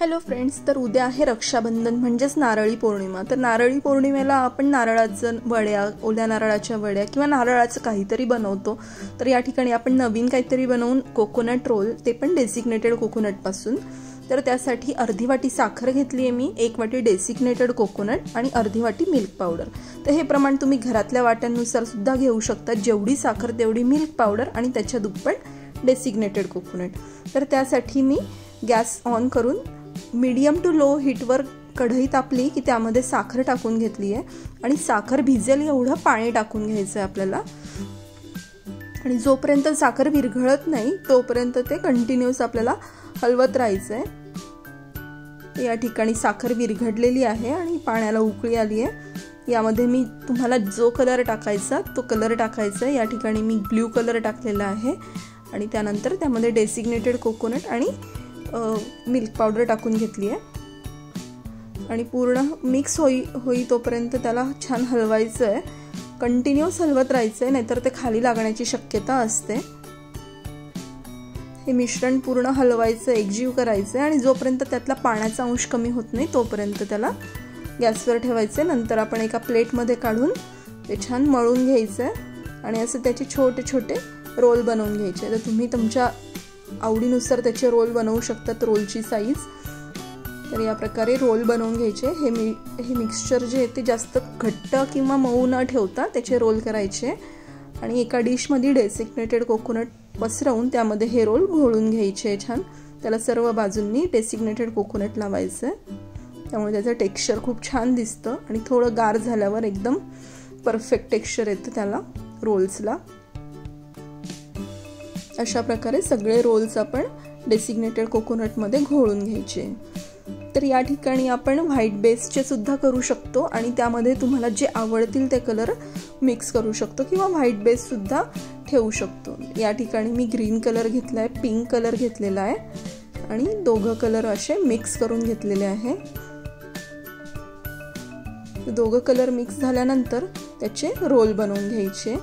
Hello friends, तर उद्या आहे रक्षाबंधन म्हणजेच नारळी पौर्णिमा। तर नारळी पौर्णिमेला आपण नारळाचं वड्या, ओल्या नारळाच्या वड्या किंवा नारळाचं काहीतरी बनवतो। तर या ठिकाणी आपण नवीन काहीतरी बनवून कोकोनट रोल, ते पण डेसिग्नेटेड कोकोनट पासून। तर त्यासाठी अर्धी वाटी साखर घेतली आहे मी, 1 वाटी डेसिग्नेटेड कोकोनट आणि अर्धी वाटी मिल्क पावडर। तर हे प्रमाण तुम्ही घरातल्या वाट्यांनुसार सुद्धा घेऊ शकता, जेवढी साखर तेवढी मिल्क पावडर आणि त्याच्या दुप्पट डेसिग्नेटेड कोकोनट। तर त्यासाठी मी गॅस ऑन करून मीडियम टू लो हीटवर कढई तापली की त्यामध्ये साखर टाकून घेतली आहे आणि साखर भिजेल एवढं पाणी टाकून घ्यायचं आहे आपल्याला। आणि जोपर्यंत साखर विरघळत नाही तोपर्यंत ते कंटिन्यूअस आपल्याला हलवत राहायचं आहे। या ठिकाणी साखर विरघळलेली आहे आणि पाण्याला उकळी आली आहे। यामध्ये मी तुम्हाला जो कलर टाकायचा तो कलर टाकायचा आहे। या ठिकाणी मी ब्ल्यू कलर टाकलेला आहे आणि त्यानंतर त्यामध्ये डेसिग्नेटेड कोकोनट आणि मिल्क पावडर टाकून घेतली आहे आणि पूर्ण मिक्स होई तोपर्यंत त्याला छान हलवायचं आहे। कंटिन्यूअस हलवत राहायचं आहे, नाहीतर ते खाली लागण्याची शक्यता असते। हे मिश्रण पूर्ण हलवायचं, एकजीव करायचं आणि जोपर्यंत त्यातला पाण्याचा अंश कमी होत नाही तोपर्यंत त्याला गॅसवर ठेवायचं। नंतर आपण एका प्लेटमध्ये काढून ते छान मळून घ्यायचं आहे आणि असं त्याचे छोटे छोटे रोल बनवून घ्यायचे। तर तुम्ही तुमच्या आवडीनुसार त्याचे रोल बनवू शकतात, रोलची साईज। तर या प्रकारे रोल बनवून घ्यायचे। हे मिक्सचर जे आहे ते जास्त घट्ट किंवा मऊ न ठेवता त्याचे रोल करायचे आणि एका डिशमध्ये डेसिग्नेटेड कोकोनट पसरवून त्यामध्ये हे रोल घोळून घ्यायचे छान। त्याला सर्व बाजूंनी डेसिग्नेटेड कोकोनट लावायचं आहे, त्यामुळे त्याचं टेक्स्चर खूप छान दिसतं आणि थोडं गार झाल्यावर एकदम परफेक्ट टेक्स्चर येतं त्याला रोल्सला। अशा प्रकारे सगळे रोल्स आपण डेसिग्नेटेड कोकोनटमध्ये घोळून घ्यायचे। तर या ठिकाणी आपण व्हाईट बेसचे सुद्धा करू शकतो आणि त्यामध्ये तुम्हाला जे आवडतील ते कलर मिक्स करू शकतो किंवा व्हाईट बेस सुद्धा ठेवू शकतो। या ठिकाणी मी ग्रीन कलर घेतला आहे, पिंक कलर घेतलेला आहे आणि दोघं कलर असे मिक्स करून घेतलेले आहे। दोघं कलर मिक्स झाल्यानंतर त्याचे रोल बनवून घ्यायचे,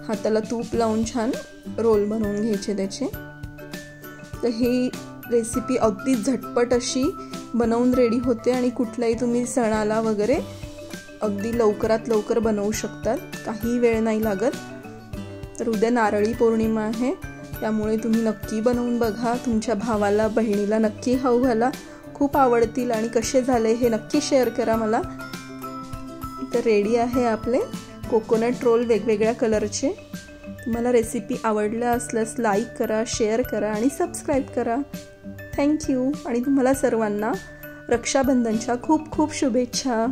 हाताला तूप लावून छान रोल बनवून घ्यायचे त्याचे। तर ही रेसिपी अगदी झटपट अशी बनवून रेडी होते आणि कुठलाही तुम्ही सणाला वगैरे अगदी लवकरात लवकर बनवू शकतात, काही वेळ नाही लागत। तर उद्या नारळी पौर्णिमा आहे, त्यामुळे तुम्ही नक्की बनवून बघा, तुमच्या भावाला बहिणीला नक्की खाऊ घाला, खूप आवडतील आणि कसे झाले हे नक्की शेअर करा मला। तर रेडी आहे आपले कोकोनट रोल वेगवेगळ्या कलरचे। तुम्हाला रेसिपी आवडल्या असल्यास लाईक करा, शेअर करा आणि सबस्क्राईब करा। थँक्यू आणि तुम्हाला सर्वांना रक्षाबंधनच्या खूप खूप शुभेच्छा।